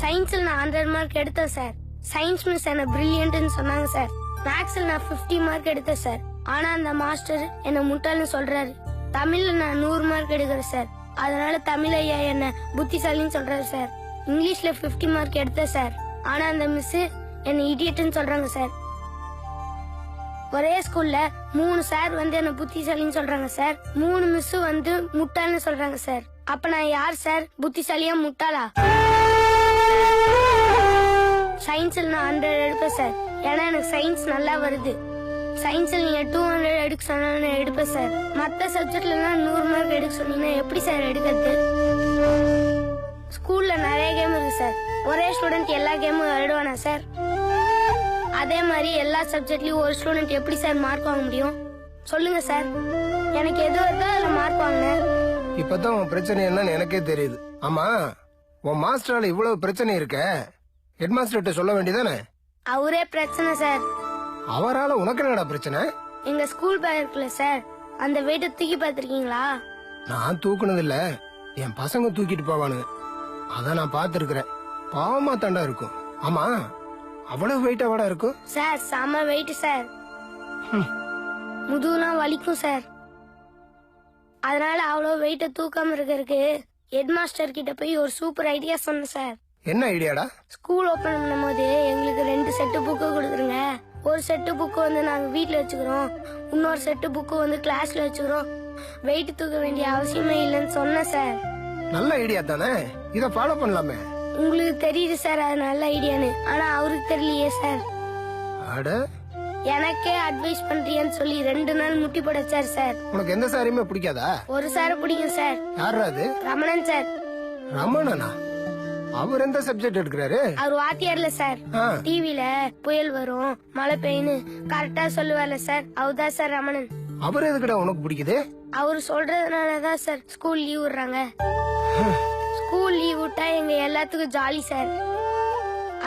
சயின்ஸ்ல நான் 100 மார்க் எடுத்தேன் சார். சயின்ஸ் மிஸ் என்ன பிரில்லியன்ட்னு சொன்னாங்க சார். மேக்ஸ்ல நான் 50 மார்க் எடுத்தேன் சார். ஆனா அந்த மாஸ்டர் என்ன முட்டாள்னு சொல்றாரு. தமிழ்ல நான் 100 மார்க் எடுக்கிறேன் சார். அதனால தமிழ் ஐயா என்ன புத்திசாலின்னு சொல்றாரு சார். இங்கிலீஷ்ல 50 மார்க் எடுத்தேன் சார். ஆனா அந்த மிஸ் என்ன இடியட்னு சொல்றாங்க சார். ஒரே ஸ்கூல்ல 3 சார் வந்து என்ன புத்திசாலின்னு சொல்றாங்க சார். 3 மிஸ் வந்து முட்டாள்னு சொல்றாங்க சார். அப்ப நான் யார் சார், புத்திசாலியா முட்டாளா? சயின்ஸ்ல நான் 100 எடுப்பேன் சார். ஏன்னா எனக்கு சயின்ஸ் நல்லா வருது. சயின்ஸ்ல நீங்க 200 எடுக்க சொன்னா எடுப்பேன் சார். மத்த சப்ஜெக்ட்ல 100 மார்க் எடுக்க சொன்னீங்கன்னா எப்படி சார் எடுக்கிறது? ஸ்கூல்ல நிறைய கேம் இருக்கு சார். ஒரே ஸ்டூடெண்ட் எல்லா கேமும் விளையாடுவானா சார்? அதே மாதிரி எல்லா சப்ஜெக்ட்லயும் ஒரு ஸ்டூடெண்ட் எப்படி சார் மார்க் வாங்க முடியும்? சொல்லுங்க சார். எனக்கு எது வருதோ அதுல மார்க் வாங்கினேன். இப்பதான் உன் பிரச்சனை என்னன்னு எனக்கே தெரியுது. ஆமா, உன் மாஸ்டரால இவ்வளவு பிரச்சனை இருக்க, ஹெட் மாஸ்டர்கிட்ட சொல்ல வேண்டியதானே? அவரே பிரச்சனை சார். அவரால உனக்கு என்னடா பிரச்சனை? எங்க ஸ்கூல் பேக் இருக்குல்ல சார், அந்த வெயிட்ட தூக்கி பாத்திருக்கீங்களா? நான் தூக்குனது இல்ல, என் பசங்க தூக்கிட்டு போவானுங்க. அத நான் பாத்துருக்கிறேன். பாவமா தாண்டா இருக்கும். ஆமா, அவ்வளவு வெயிட்டா வாடா இருக்கும் சார். செம வெயிட் சார். முதுகுலாம் வலிக்கும் சார். அதனால அவ்வளவு வெயிட்ட தூக்காம இருக்கிறதுக்கு ஹெட் மாஸ்டர் கிட்ட போய் ஒரு சூப்பர் ஐடியா சொன்னேன் சார். என்ன ஐடியாடா? ஸ்கூல் ஓபன் பண்ணும் போது எங்களுக்கு 2 செட்டு புக்கு கொடுத்துருங்க. ஒரு செட்டு புக்கு வந்து நாங்க வீட்டுல வச்சுக்கிறோம், இன்னொரு செட்டு புக்கு வந்து கிளாஸ்ல வச்சுக்கிறோம். வெயிட் தூக்க வேண்டிய அவசியமே இல்லைன்னு சொன்னேன் சார். நல்ல ஐடியா தானே, இத ஃபாலோ பண்ணலாமே. உங்களுக்கு தெரியுது சார் அது நல்ல ஐடியான்னு, ஆனா அவருக்கு தெரியலையே சார். அட, எனக்கே அட்வைஸ் பண்றியான்னு சொல்லி 2 நாள் முட்டி போடச்சார் சார். உனக்கு எந்த சாரியுமே பிடிக்காதா? ஒரு சார் பிடிக்கும் சார். யாரா அது? ரமணன் சார். ரமணனா? அவர் எந்த சப்ஜெக்ட் எடுக்கிறாரு? அவர் வாத்தியார்ல சார். டிவில புயல் வரும், மழை பெய்யுன்னு கரெக்டா சொல்லுவார்ல சார், அவர்தான் சார் ரமணன். அவர் எதுக்குடா உனக்கு பிடிக்குது? அவரு சொல்றதுனாலதான் சார் ஸ்கூல் லீவ் விடுறாங்க. ஸ்கூல் லீவ் விட்டா எங்க எல்லாத்துக்கும் ஜாலி சார்.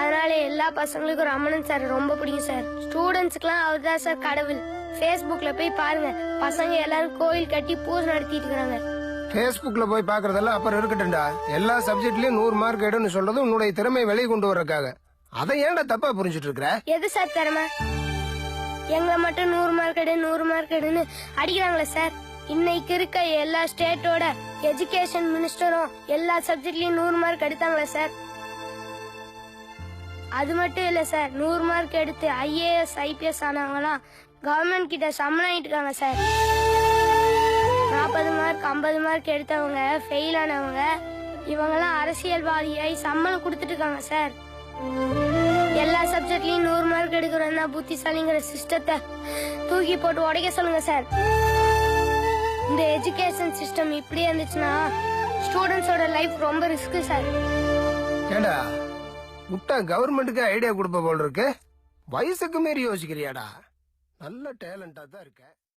அதனால எல்லா பசங்களுக்கும் ரமணன் சார் ரொம்ப பிடிக்கும் சார். ஸ்டூடெண்ட்ஸ்க்குலாம் அவர் தான் சார் கடவுள். Facebookல போய் பாருங்க, பசங்க எல்லாரும் கோயில் கட்டி பூஜை நடத்திட்டு இருக்காங்க. Facebookல போய் பாக்குறதெல்லாம் அப்புறம் இருக்கட்டும்டா. எல்லா சப்ஜெக்ட்லயும் 100 மார்க் எடுன்னு சொல்றது உன்னுடைய திறமை வெளியே கொண்டு வரக்காக. அதை ஏன்டா தப்பா புரிஞ்சுட்டு இருக்கிற? எது சார் திறமை? எங்களை மட்டும் 100 மார்க் எடு 100 மார்க் எடுன்னு அடிக்கிறாங்களே சார். இன்னைக்கு இருக்க எல்லா ஸ்டேட்டோட எஜுகேஷன் மினிஸ்டரும் எல்லா சப்ஜெக்ட்லயும் 100 மார்க் எடுத்தாங்களே சார். அது மட்டும் இல்ல சார், 100 மார்க் எடுத்து IAS IPS ஆனவங்கலாம் கவர்மெண்ட் கிட்ட சம்மன் ஆயிட்டு இருக்காங்க சார். 40 மார்க் 50 மார்க் எடுத்தவங்க ஃபெயில் ஆனவங்க இவங்கெல்லாம் அரசியல்வாதியாய் சம்மன் கொடுத்துட்டு இருக்காங்க சார். எல்லா சப்ஜெக்ட்லயும் 100 மார்க் எடுக்கிறோம்னா புத்திசாலிங்கிற சிஸ்டத்தை தூக்கி போட்டு உடைக்க சொல்லுங்க சார். இந்த எஜுகேஷன் சிஸ்டம் இப்படி இருந்துச்சுன்னா ஸ்டூடெண்ட்ஸோட லைஃப் ரொம்ப ரிஸ்க் சார். ஏண்டா முட்டா கவர்மெண்ட்டுக்கு ஐடியா கொடுப்ப போல இருக்கு. வயசுக்கு மீறி யோசிக்கிறியாடா. நல்ல டேலண்டா தான் இருக்க.